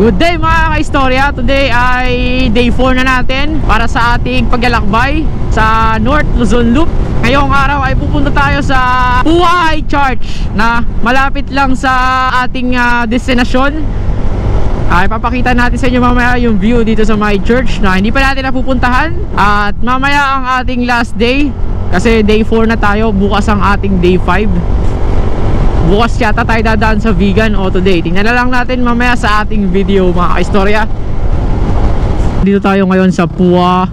Good day mga ka-istorya. Today ay day 4 na natin para sa ating paglalakbay sa North Luzon Loop. Ngayong araw ay pupunta tayo sa Puay Church na malapit lang sa ating destinasyon. Ay papakita natin sa inyo mamaya yung view dito sa my church na hindi pa natin napupuntahan. At mamaya ang ating last day kasi day 4 na tayo, bukas ang ating day 5. Bukas yata tayo dadaan sa vegan o today. Tingnan na lang natin mamaya sa ating video mga ka-istorya. Dito tayo ngayon sa Puay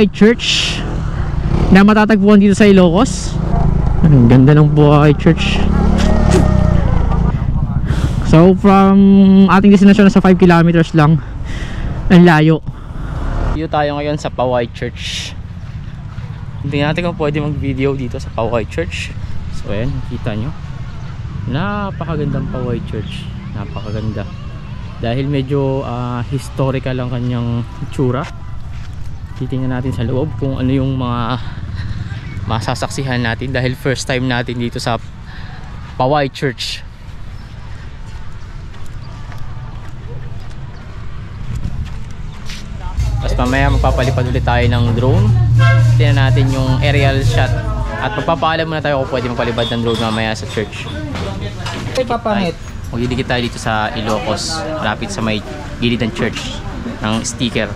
Church na matatagpuan dito sa Ilocos. Ang ganda ng Puay Church. So from ating destination sa 5 kilometers lang. Ang layo. Dito tayo ngayon sa Puay Church. Tingnan natin kung pwede mag-video dito sa Puay Church. So ayan, nakita nyo, napakagandang Puay Church. Napakaganda. Dahil medyo historical ang kanyang itsura. Titingnan natin sa loob kung ano yung mga masasaksihan natin. Dahil first time natin dito sa Puay Church. Tapos mamaya magpapalipad ulit tayo ng drone. Tingnan natin yung aerial shot. At magpapaalam muna tayo kung pwede magpalipad ng drone mamaya sa church. Papangit. Magdidikit tayo dito sa Ilocos, malapit sa may gilid ng church ng sticker.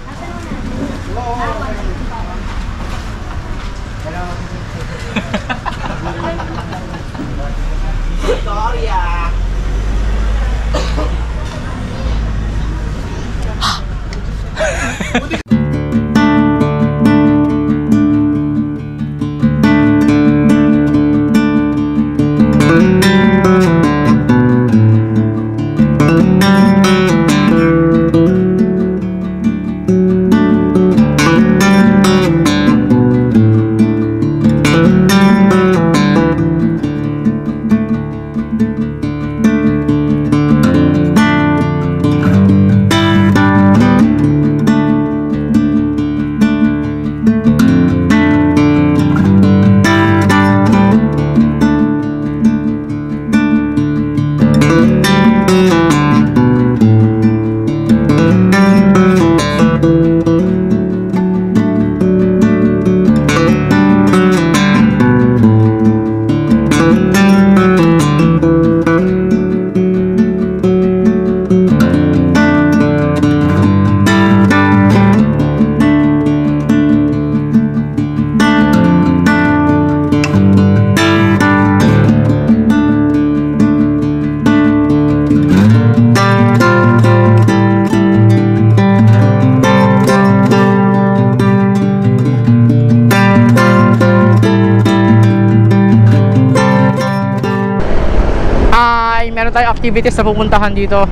Meron tayong activities na pupuntahan dito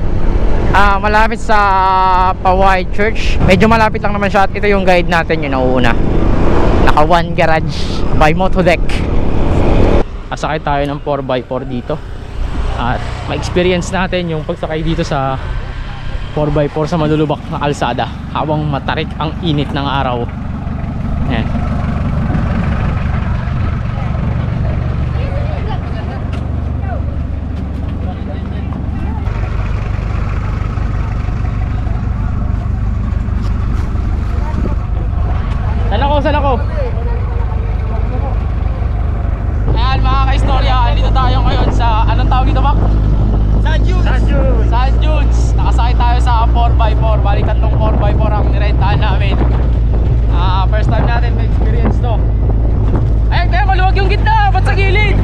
malapit sa Puay Church. Medyo malapit lang naman siya at ito yung guide natin, yung nauuna. Naka 1 garage by Motodeck. Asakay tayo ng 4x4 dito at ma-experience natin yung pagsakay dito sa 4x4 sa malulubak na kalsada habang matarik ang init ng araw. Ayan. Saan ako? Ayan mga ka-istorya, dito tayo ngayon sa, anong tawag dito ba? Sand Dunes. Nakasakay tayo sa 4x4. Balik tatlong 4x4 ang nirentahan namin. First time natin may experience to. Ayun, kaya maluwag yung gitna, ba't sa gilid?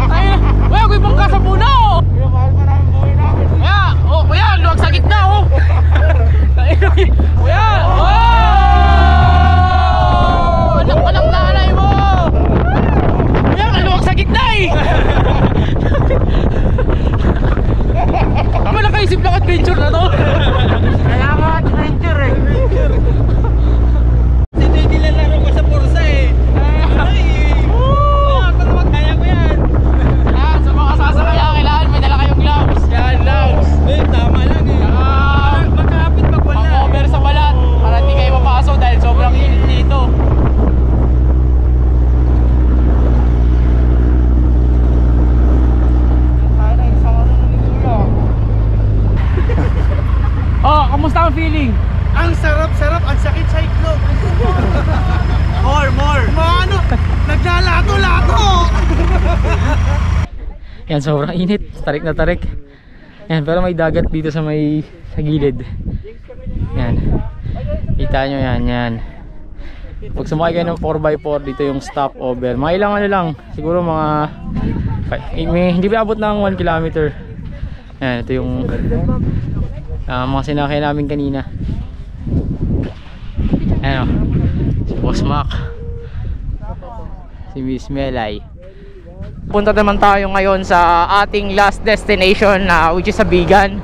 Ayun, wala ko ibang ka sa puno. Kaya, oh kuya, luwag sa gitna oh. Kuya, anak nanay mo! Kuya, naluwag sa gitna eh! Tama lang kaisip lang adventure na to. Kaya nga adventure eh. Dito yung nilalaro ko sa 4 Yan, sobrang init. Tarik na tarik. Yan, pero may dagat dito sa gilid. Yan. Kita nyo yan, yan. Pag sumakay kayo ng 4x4, dito yung stopover. Mga ilang ano lang, siguro mga hindi pa abot ng 1 kilometer. Yan, ito yung mga sinakay namin kanina. Ayan o, si Boss Mac, si Miss Melay. Punta naman tayo ngayon sa ating last destination, which is sa Vigan.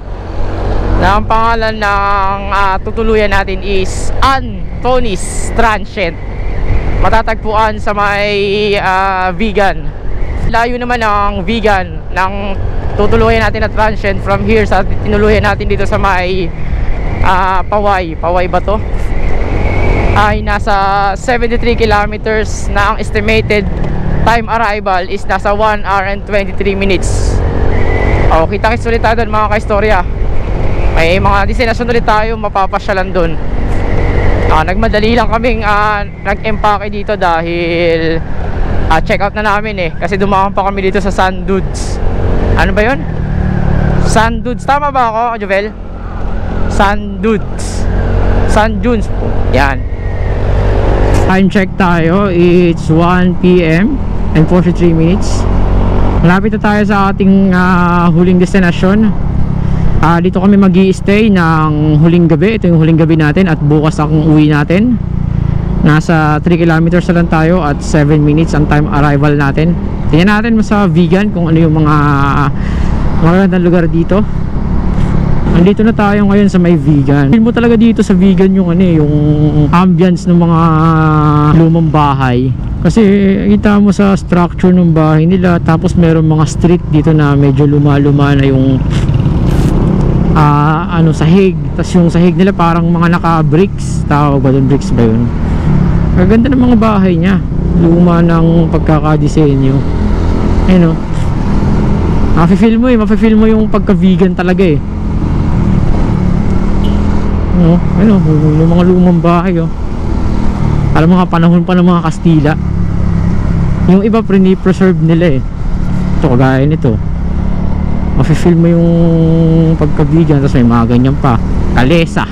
Na ang pangalan ng tutuluyan natin is Anthony's Transient. Matatagpuan sa may Vigan. Layo naman ng Vigan ng tutuluyan natin na transient from here sa tinuluyan natin dito sa may Paway ba to? Ay nasa 73 kilometers na ang estimated time arrival is nasa 1 hour and 23 minutes. O, kita-kits ulit tayo doon mga kaistorya. May mga destination ulit tayo mapapasyalan doon. Nagmadali lang kaming nag-empake dito dahil check out na namin kasi dumaan pa kami dito sa Sand Dunes. Ano ba yun? Sand Dunes, tama ba ako, Jovel? Sand Dunes, Sand Dunes po. Yan. Time check tayo, it's 1 PM and 43 minutes. Malapit na tayo sa ating huling destination. Dito kami mag-i-stay ng huling gabi. Ito yung huling gabi natin at bukas ang uwi natin. Nasa 3 kilometers na lang tayo at 7 minutes ang time arrival natin. Tingnan natin sa Vigan kung ano yung mga magandang lugar dito. Andito na tayo ngayon sa may Vigan. Feel mo talaga dito sa Vigan yung yung ambience ng mga lumang bahay. Kasi kita mo sa structure ng bahay nila, tapos meron mga street dito na medyo luma-luma na yung sahig. Tapos yung sahig nila parang mga naka-bricks. Tawag ba doon? Bricks ba yun? Maganda ng mga bahay niya. Luma ng pagkakadesenyo. Ayun o. Mafe-feel mo yung pagka-vegan talaga Ayun yung mga lumang bahay Alam mga panahon pa ng mga Kastila. Yung iba pre-preserve nila Ito kagaya nito. Mafe-feel mo yung pagka-vegan. Tapos may mga ganyan pa. Kalesa.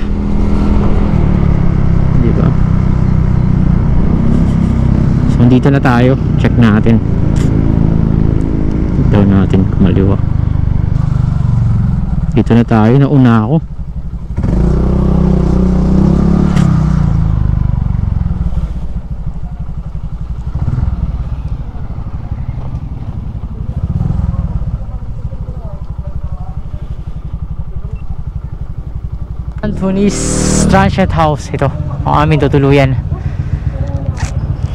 Diba? So dito na tayo. Check natin. Dito natin kumaliwa. Dito na tayo. Nauna ako. Anthony's Transient House. Ito ang aming tutuluyan.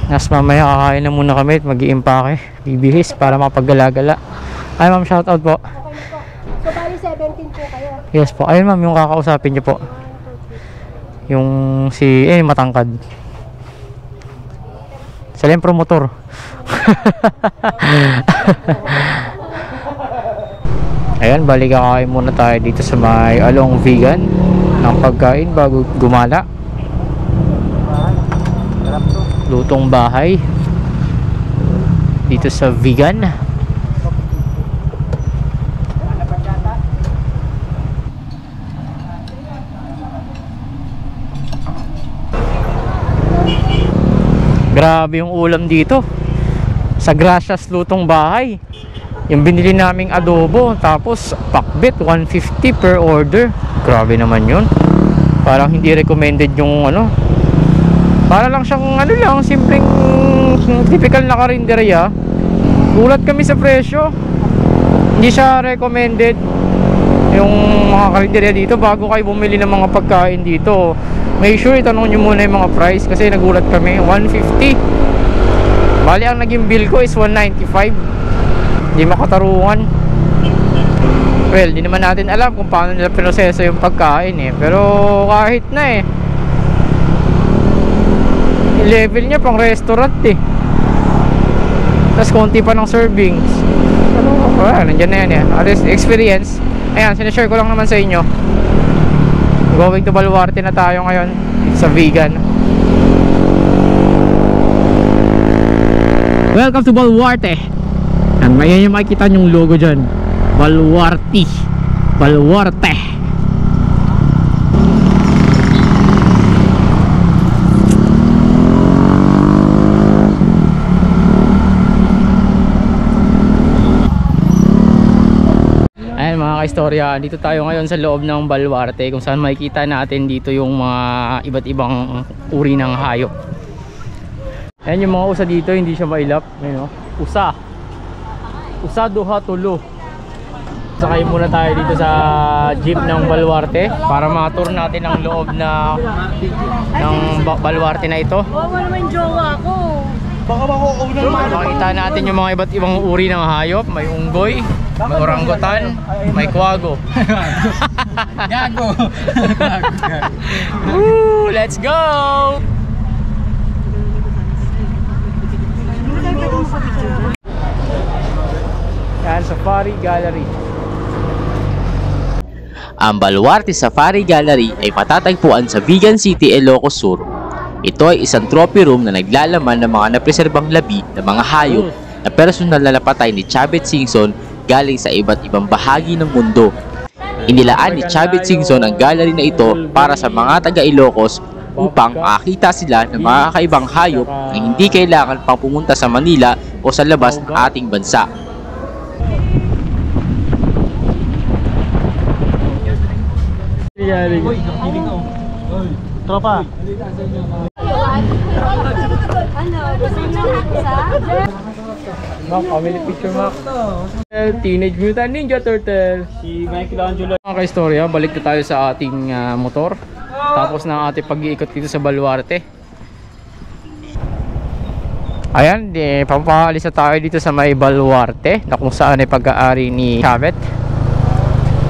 Nas mamaya kakain na muna kami at mag-iimpake, bibihis para mapaggalagala. Ay ma'am, shout out po. So bali 17 po kayo. Yes po. Ayun ma'am, yung kakausapin niyo po. Yung si matangkad. Sila yung promotor. Ayan, bali kakain muna tayo dito sa may Along Vigan ng pagkain bago gumala. Lutong bahay dito sa Vigan. Grabe yung ulam dito sa Gracias Lutong Bahay. Yung binili naming adobo, tapos pakbet 150 per order. Grabe naman yun. Parang hindi recommended yung para lang siyang simpleng typical na karinderya. Gulat kami sa presyo. Hindi siya recommended yung mga karinderya dito. Bago kayo bumili ng mga pagkain dito, make sure itanong nyo muna yung mga price, kasi nagulat kami. 150. Bali ang naging bill ko is 195. Hindi makatarungan. Well, di naman natin alam kung paano nila pinoseso yung pagkain pero kahit na yung level niya pang restaurant tapos konti pa ng servings. Nandiyan na yan at least experience. Ayan, sinashare ko lang naman sa inyo. Going to Baluarte na tayo ngayon sa Vigan. Welcome to Baluarte. Ayan yung makikita yung logo dyan. Baluarte. Baluarte. Ayan mga kaistorya, dito tayo ngayon sa loob ng Baluarte kung saan makikita natin dito yung mga iba't ibang uri ng hayop. Ayan yung mga usa dito, hindi siya mailap. Ayan, no? Usa duha tulo. Sakay muna tayo dito sa jeep ng Baluarte para ma-tour natin ang loob ng Baluarte na ito. Wawa naman yung jowa ko. Makita natin yung mga iba't ibang uri ng hayop. May unggoy, may orangutan, may kwago. Gago. Woo, let's go! Yan, Safari Gallery. Ang Baluarte Safari Gallery ay matatagpuan sa Vigan City, Ilocos Sur. Ito ay isang trophy room na naglalaman ng mga napreserbang labi ng mga hayop na personal na napatay ni Chavez Singson galing sa iba't ibang bahagi ng mundo. Inilaan ni Chavez Singson ang gallery na ito para sa mga taga-Ilocos upang makakita sila ng mga kakaibang hayop na hindi kailangan pang pumunta sa Manila o sa labas ng ating bansa. Tropa. Ano? Gusto niyo isa? Mak, family picture, Mak. Teenage Mutant Ninja Turtle. Si Michelangelo. Mga kaistorya, balik na tayo sa ating motor. Tapos na ating pag-iikot dito sa Baluarte. Ayan, papalis na tayo dito sa may Baluarte na kung saan ay pag-aari ni Chavez,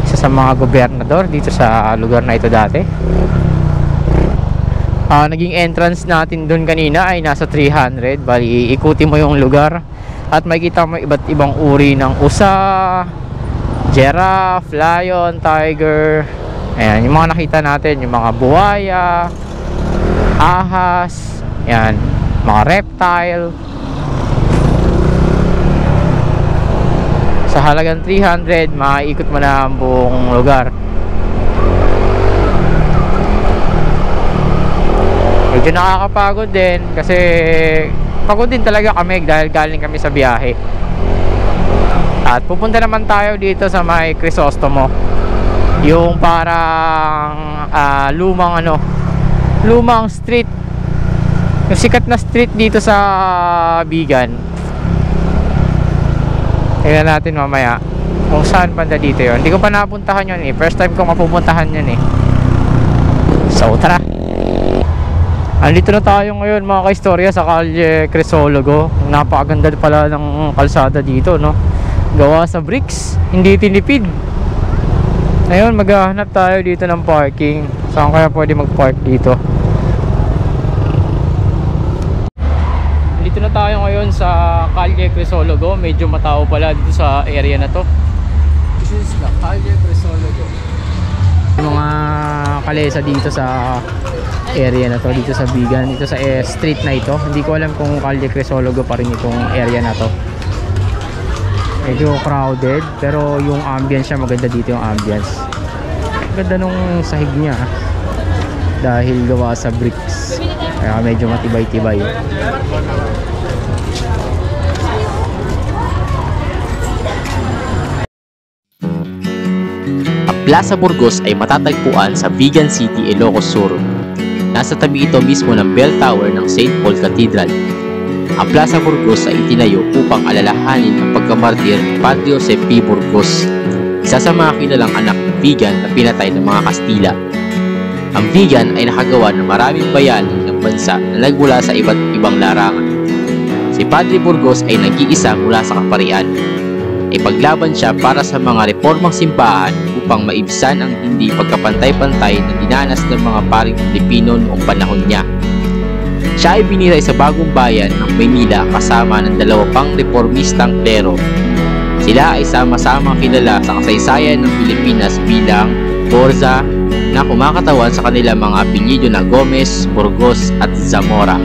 isa sa mga gobernador dito sa lugar na ito dati. Naging entrance natin doon kanina ay nasa 300. Bali, ikuti mo yung lugar at makikita mo iba't ibang uri ng usa, giraffe, lion, tiger. Ayan, yung mga nakita natin, yung mga buhaya, ahas, ayan, mga reptile. Sa halagang 300, maiikot mo na ang buong lugar. Medyo nakakapagod din kasi pagod din talaga kami dahil galing kami sa biyahe. At pupunta naman tayo dito sa may Crisostomo, yung parang lumang street, yung sikat na street dito sa Bigan. Tingnan natin mamaya kung saan banda dito yon. Hindi ko pa napuntahan yun eh, first time ko mapupuntahan yun eh. So tara, andito na tayo ngayon mga kaistorya sa Calle Crisologo. Napakaganda pala ng kalsada dito, no? Gawa sa bricks, hindi tinipid. Ngayon maghahanap tayo dito ng parking. Saan kaya pwede mag-park dito? Dito na tayo ngayon sa Calle Crisologo. Medyo matao pala dito sa area na to. This is the Calle Crisologo. Mga kalesa dito sa area na to, dito sa Bigan, dito sa street na ito. Hindi ko alam kung Calle Crisologo pa rin itong area na to. Medyo crowded pero yung ambience siya maganda dito, yung ambience. Ganda nung sahig niya dahil gawa sa bricks. Kaya medyo matibay-tibay. Ang Plaza Burgos ay matatagpuan sa Vigan City, Ilocos Sur. Nasa tabi ito mismo ng bell tower ng St. Paul Cathedral. Ang Plaza Burgos ay itinayo upang alalahanin ang pagkamartir ni Padre Jose P. Burgos, isa sa mga kilalang anak ng Vigan na pinatay ng mga Kastila. Ang Vigan ay nakagawa ng maraming bayani ng bansa na nagmula sa iba't ibang larangan. Si Padre Burgos ay nag-iisa mula sa kaparian. Ipaglaban siya para sa mga reformang simbahan upang maibsan ang hindi pagkapantay-pantay na dinanas ng mga paring Pilipino noong panahon niya. Siya ay biniray sa bagong bayan ng Maynila kasama ng 2 pang reformistang klero. Sila ay sama-sama kilala sa kasaysayan ng Pilipinas bilang Borza, na kumakatawan sa kanilang mga apelyido na Gomez, Burgos at Zamora.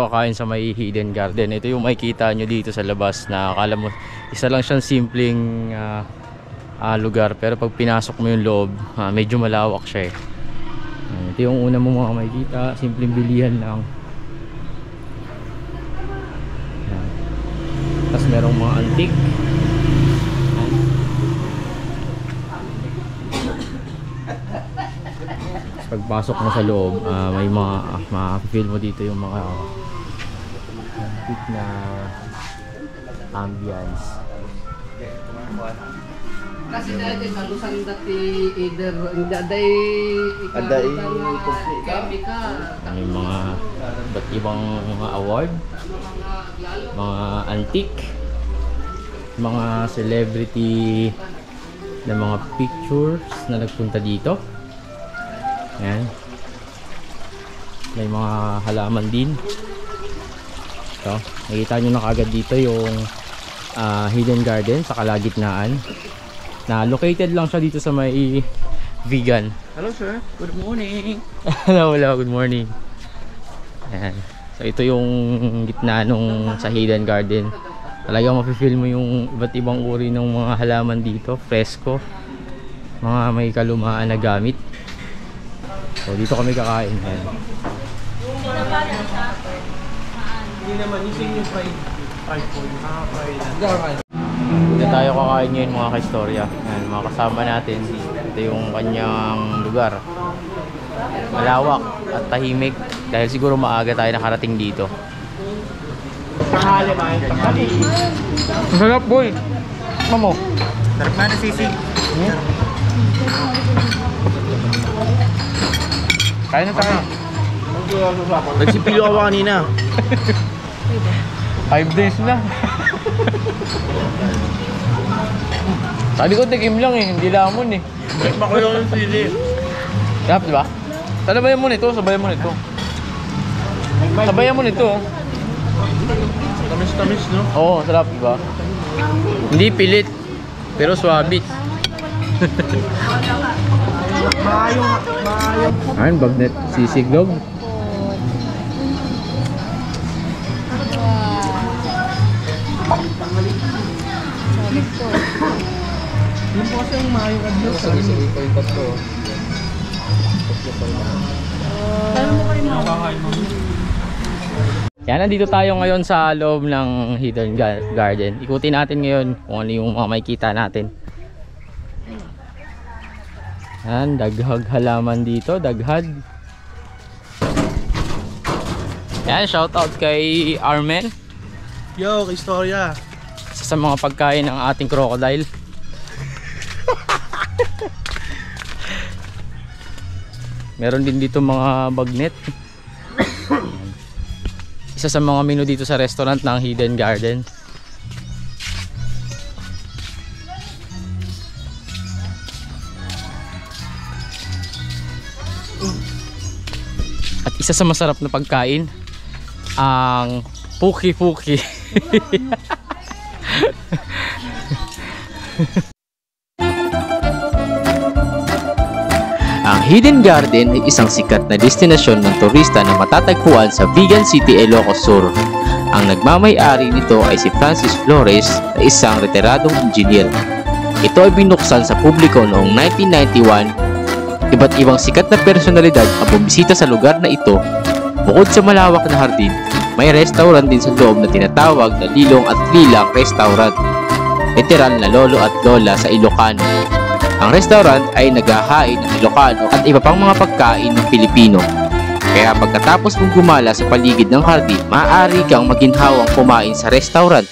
kakain sa may Hidden Garden. Ito yung makikita nyo dito sa labas na akala mo isa lang siyang simpleng lugar, pero pag pinasok mo yung loob, medyo malawak siya eh. Ito yung una mo mga makikita, simpleng bilihan lang. Tapos merong mga antique. Pagpasok mo sa loob, may mga ma-feel mo dito yung mga antique na ambience. Kasi dati kalusan dati either aday kami ka. May mga iba't ibang mga award, mga antique, mga celebrity na mga pictures na nagpunta dito. Ayan. May mga halaman din. Ito, nakita nyo na kagad dito yung Hidden Garden sa kalagitnaan. Na located lang siya dito sa may Vegan. Hello sir, good morning. Hello, good morning. Ayan. So ito yung gitna nung sa Hidden Garden. Talagang mafe-feel mo yung iba't ibang uri ng mga halaman dito, fresco. Mga may kalumaan na gamit. So dito kami kakain. Ayan. Hindi naman yung fried point. Dito tayo kakain ngayon mga ka-istorya. Ayan, mga kasama natin. Ito yung kanyang lugar. Malawak at tahimik dahil siguro maaga tayo nakarating dito. Tanghali ba? Tanghali. Masarap boy! Mamo! Sarap na nasisig. Kain na tayo. Nagsipilo ako kanina. 5 days na. Sabi ko tikim lang eh, hindi lamon eh. Makulo ng sili. Sarap diba? Sabayan mo nito, sabayan mo nito. Sabayan mo nito. Tamis-tamis no? Oo, sarap diba? Hindi pilit, pero swabe. Ayun, bagnet sisiglog. Yung po kasi yung maayong adlo. Yan, nandito tayo ngayon sa loob ng Hidden Garden. Ikutin natin ngayon kung ano yung mga makikita natin. Yan, daghag halaman dito, daghag. Yan, shoutout kay Armel. Yo, istorya. Isa sa mga pagkain ng ating crocodile. Meron din dito mga bagnet. Isa sa mga menu dito sa restaurant ng Hidden Garden. At isa sa masarap na pagkain, ang puki-puki. Ang Hidden Garden ay isang sikat na destinasyon ng turista na matatagpuan sa Vigan City, Ilocos Sur. Ang nagmamay-ari nito ay si Francis Flores na isang retiradong engineer. Ito ay binuksan sa publiko noong 1991. Iba't ibang sikat na personalidad ang bumisita sa lugar na ito. Bukod sa malawak na hardin, may restaurant din sa loob na tinatawag na Lilong at Lilang Restaurant. Literal na lolo at lola sa Ilocano. Ang restaurant ay naghahain ng Ilocano at iba pang mga pagkain ng Pilipino. Kaya pagkatapos mong gumala sa paligid ng hardin, maaari kang maginhawang kumain sa restaurant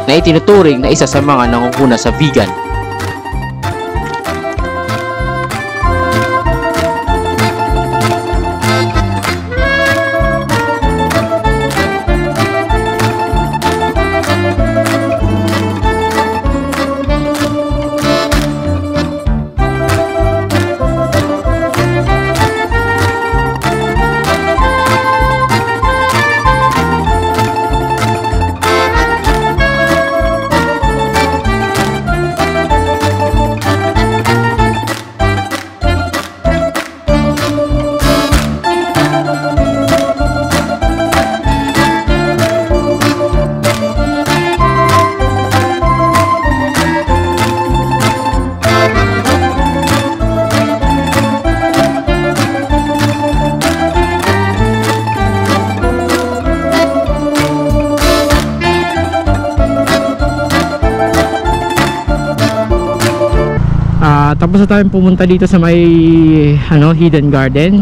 na itinuturing na isa sa mga nangunguna sa vegan. tapos na tayong pumunta dito sa may Hidden Garden.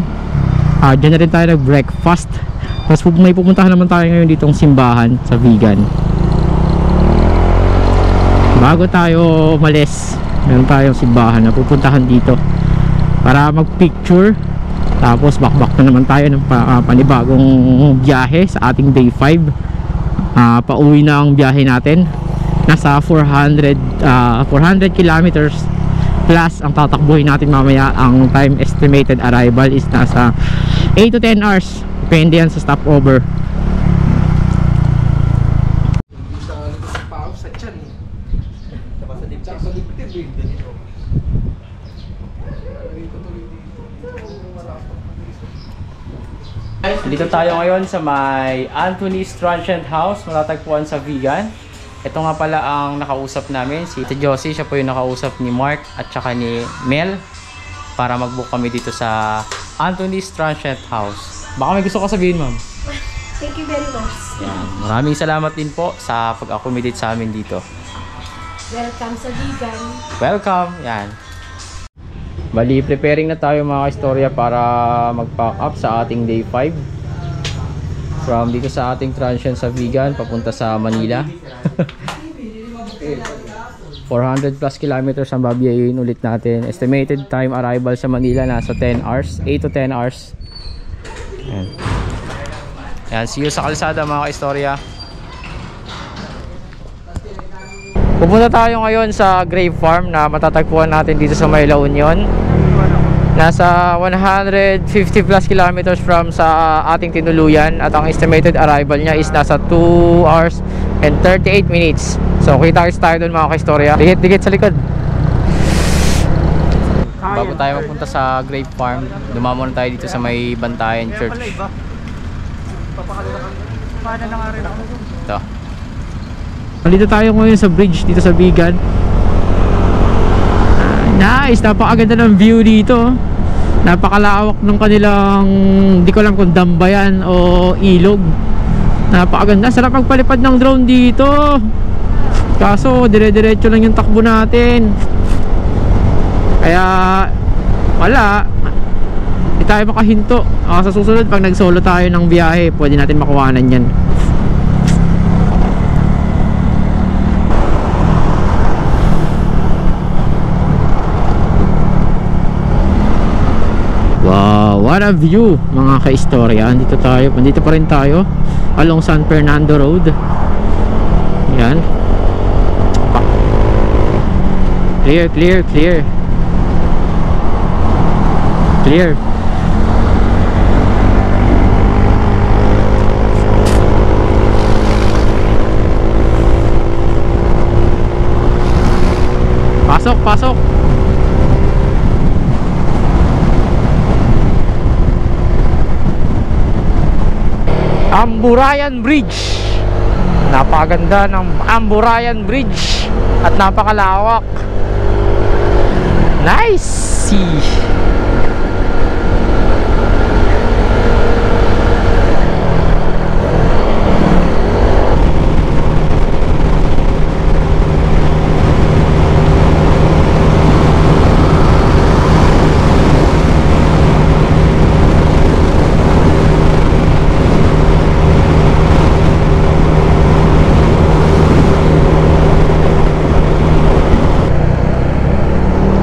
Diyan na rin tayo nag breakfast. Tapos may pupuntahan naman tayo ngayon ditong simbahan sa Vigan. Bago tayo umalis, meron tayong simbahan na pupuntahan dito para mag picture. Tapos back na naman tayo ng panibagong biyahe sa ating day 5. Pauwi na ang biyahe natin. Nasa 400 kilometers plus ang tatakbuhin natin mamaya. Ang time estimated arrival is nasa 8 to 10 hours. Depende yan sa stopover. Dito tayo ngayon sa may Anthony's Transient House, matatagpuan sa Vigan. Ito nga pala ang nakausap namin, si Josie. Siya po yung nakausap ni Mark at saka ni Mel para mag-book kami dito sa Anthony's Transient House. Baka may gusto ka sabihin, ma'am? Thank you very much. Yan. Maraming salamat din po sa pag-accommodate sa amin dito. Welcome sa Vigan. Welcome! Yan. Bali, preparing na tayo mga istorya para mag-pack up sa ating day 5. From dito sa ating transient sa Vigan, papunta sa Manila. 400 plus kilometers ang babiyahin ulit natin. Estimated time arrival sa Manila nasa 10 hours, 8 to 10 hours. Ayan. Ayan, see you sa kalsada mga istorya. Pupunta tayo ngayon sa Grave Farm na matatagpuan natin dito sa may La Union. Nasa 150 plus kilometers from sa ating tinuluyan at ang estimated arrival niya is nasa 2 hours and 38 minutes. So kita tayo doon mga kaistorya. Dikit sa likod. Bago tayo magpunta sa Grave Farm, dumamo na tayo dito sa may Bantayan Church. Ito. Dito tayo ngayon sa bridge dito sa Vigan. Nice, napakaganda ng view dito. Napakalawak ng kanilang, hindi ko alam kung dam ba yan o ilog. Napakaganda, sarap magpalipad ng drone dito. Kaso dire-diretso lang yung takbo natin. Kaya wala, hindi tayo makahinto. Sa susunod pag nag-solo tayo ng biyahe, pwede natin makuhanan yan. Wow, what a view mga kaistorya. Andito pa rin tayo along San Fernando Road. Yan. Clear, clear, clear. Clear. Pasok, pasok. Amburayan Bridge. Napakaganda ng Amburayan Bridge at napakalawak. Nice.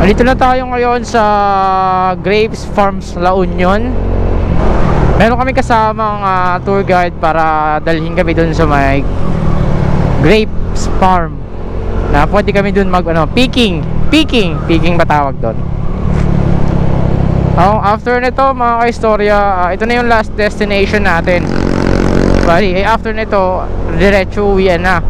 Dito na tayo ngayon sa Graves Farms La Union. Meron kami kasamang tour guide para dalhin kami dun sa may Graves Farm. Na pwede kami dun mag picking ba tawag dun. After nito mga kaistorya, ito na yung last destination natin. Bali, after nito diretso uwian na.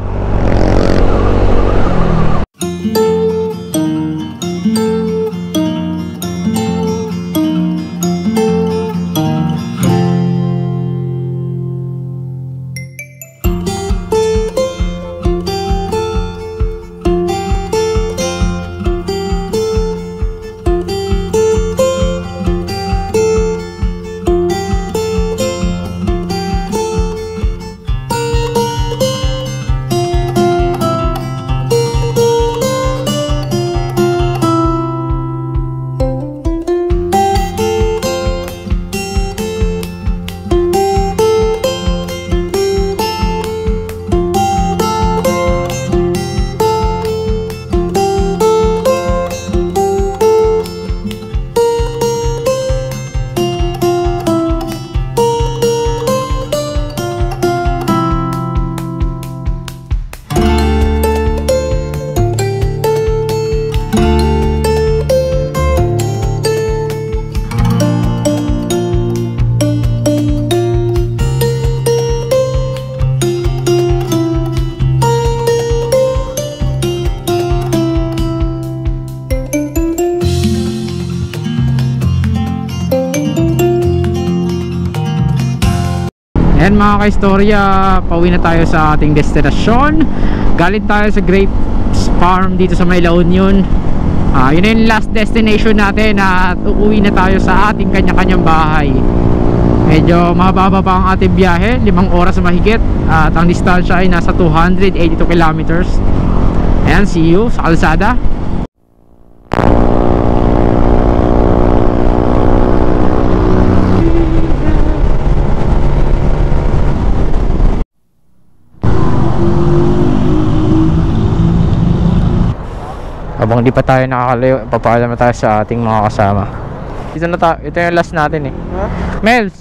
Ayan mga ka-istorya, pauwi na tayo sa ating destinasyon. Galing tayo sa Grapes Farm dito sa May La Union. Yun na yung last destination natin at uuwi na tayo sa ating kanya-kanyang bahay. Medyo mahaba pa ang ating biyahe, 5 oras mahigit. At ang distansya ay nasa 282 kilometers. Ayan, see you sa kalsada. Habang di pa tayo nakakalayo, papaalam na tayo sa ating mga kasama. Ito na tayo, ito yung last natin eh. Huh? Mels!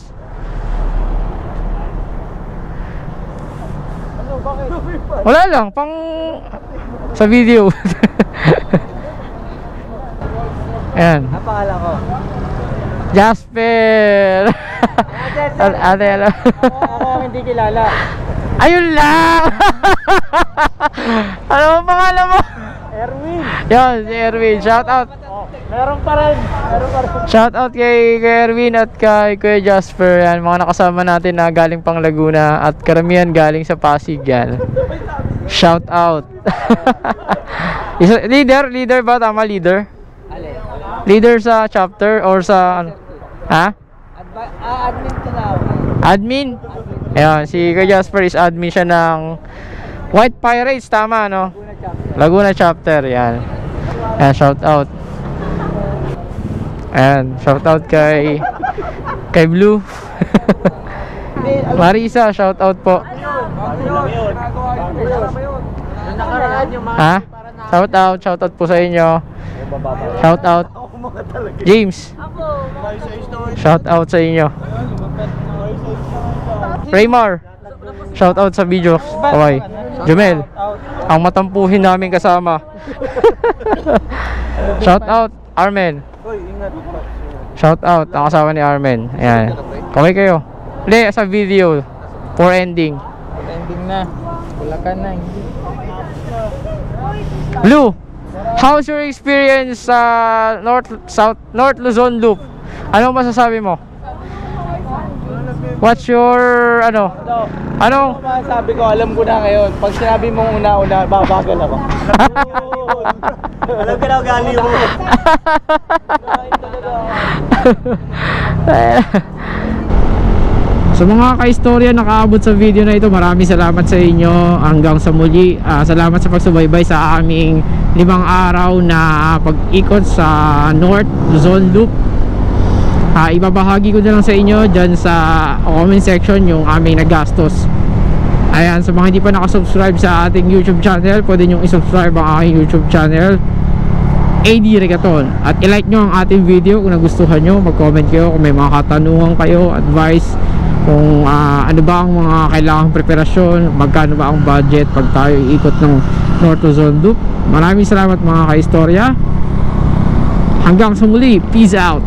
Ano, bakit? Wala lang, pang sa video. Ayan. Napakala ko. Jasper! Ate, hello. Ako hindi kilala. Ayun lang! Ano ang pangalan mo? Erwin. Yan, si Erwin. Shout out. Meron pa rin. Shout out kay Erwin at kay Kuya Jasper. Yan, mga nakasama natin na galing pang Laguna at karamihan galing sa Pasig yan. Shout out. Leader ba? Tama, leader? Leader sa chapter or sa ano? Ha? Admin ka na. Admin? Ayan, si Kuya Jasper is admin siya ng White Pirates, tama no? Laguna chapter, yan. Ayan, shout out. Ayan, shout out kay Blue. Marisa, shout out po. Ha? Shout out po sa inyo. Shout out James. Shout out sa inyo. Raymar, shout out sa video. Okay. Jumel, ang matampuhin namin kasama. Shout out Armen. Shout out ang kasama ni Armen. Ayan. Okay kayo. Hindi, sa video for ending. Ending na. Wala ka na. Blue, how's your experience sa North Luzon Loop? Anong masasabi mo? What's your ano? Ano? Sabi ko, alam ko na ngayon. Pag sinabi mong una-una, babagal ako. Alam ka na ugali mo. So mga ka-istorya, nakaabot sa video na ito, maraming salamat sa inyo. Hanggang sa muli, salamat sa pagsubaybay sa aming 5 araw na pag-ikot sa North Luzon Loop. Ibabahagi ko na lang sa inyo dyan sa comment section yung aming nagastos. Ayan, sa mga hindi pa nakasubscribe sa ating YouTube channel, pwede nyo isubscribe ang aking YouTube channel, AD Regaton. At ilike nyo ang ating video kung nagustuhan nyo. Mag-comment kayo kung may mga katanungan kayo, advice, kung ano ba ang mga kailangang preparasyon, magkano ba ang budget pag tayo iikot ng North Luzon Loop. Maraming salamat mga ka-istorya. Hanggang sa muli, peace out.